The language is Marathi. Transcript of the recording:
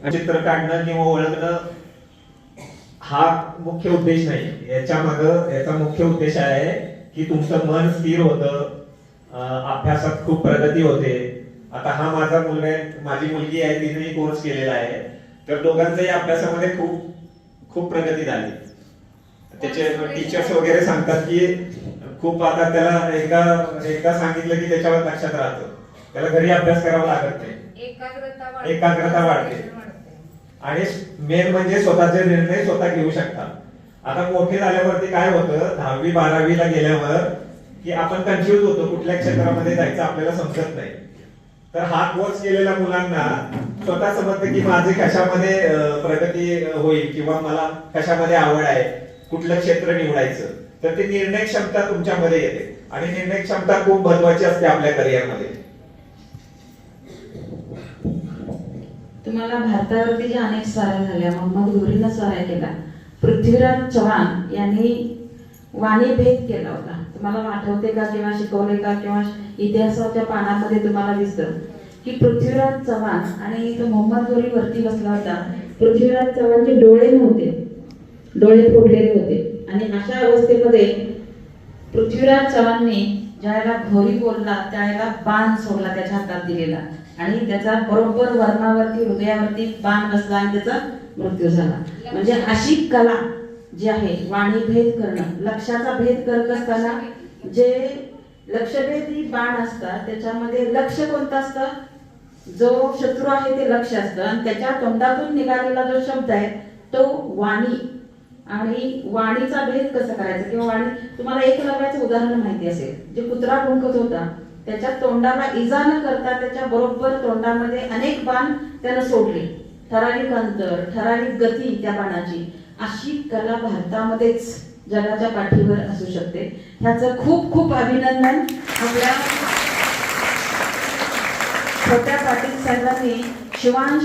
चित्र काढणं किंवा ओळखणं हा मुख्य उद्देश नाही. याचा मुख्य उद्देश आहे की तुमचं मन स्थिर होतं, अभ्यासात खूप प्रगती होते. आता हा माझा मुलगा आहे, माझी मुलगी आहे, तिनेही कोर्स केलेला आहे, तर दोघांच्याही अभ्यासामध्ये खूप खूप प्रगती झाली. त्याचे टीचर्स वगैरे सांगतात की खूप आता त्याला एकदा सांगितलं की त्याच्यावर लक्षात राहतं, त्याला घरी अभ्यास करावा लागत नाही, एकाग्रता वाढते. आणि मेन म्हणजे स्वतःचे निर्णय स्वतः घेऊ शकता. आता मोठे झाल्यावरती काय होतं, 10वी 12वीला गेल्यावर की आपण कन्फ्युज होतो, कुठल्या क्षेत्रामध्ये जायचं आपल्याला समजत नाही. तर हा कोर्स केलेल्या मुलांना स्वतः समजतं की माझे कशामध्ये प्रगती होईल किंवा मला कशामध्ये आवड आहे, कुठलं क्षेत्र निवडायचं. तर ती निर्णय क्षमता तुमच्यामध्ये येते आणि निर्णय क्षमता खूप महत्वाची असते आपल्या करिअरमध्ये. तुम्हाला भारतावरती ज्या अनेक स्वाऱ्या झाल्या, मोहम्मद घोरीनं स्वाऱ्या केला, पृथ्वीराज चव्हाण यांनी वाणी भेद केला होता. तुम्हाला आठवते का किंवा शिकवले का किंवा इतिहासाच्या पानामध्ये तुम्हाला दिसतं की पृथ्वीराज चव्हाण आणि तो मोहम्मद घोरी वरती बसला होता. पृथ्वीराज चव्हाणचे डोळे नव्हते, डोळे फोडलेले होते आणि अशा अवस्थेमध्ये पृथ्वीराज चव्हाणने ज्यावेळेला घोरी बोलला त्यावेळेला बाण सोडला त्याच्या हातात दिलेला आणि त्याचा बरोबर वर्णावरती हृदयावरती बाण बसला आणि त्याचा मृत्यू झाला. म्हणजे अशी कला जी आहे वाणी भेद करणं, लक्षाचा भेद करत असताना जे लक्षभेद ही बाण असतात त्याच्यामध्ये लक्ष कोणतं असतं, जो शत्रू आहे ते लक्ष असतं आणि त्याच्या तोंडातून निघालेला जो शब्द आहे तो वाणी. आणि वाणीचा भेद कसं करायचा किंवा वाणी, तुम्हाला एकलव्याचं उदाहरण माहिती असेल, जे कुत्रा भुंकत होता त्याच्या तोंडाला इजा न करता त्याच्या बरोबर तोंडामध्ये अनेक बाण त्यानं सोडले, ठराविक अंतर, ठराविक गती त्या बाणाची. अशी कला भारतामध्येच जगाच्या पाठीवर असू शकते. ह्याचं खूप खूप अभिनंदन आपल्या छोट्या पाटील साहेबांनी. शिवांश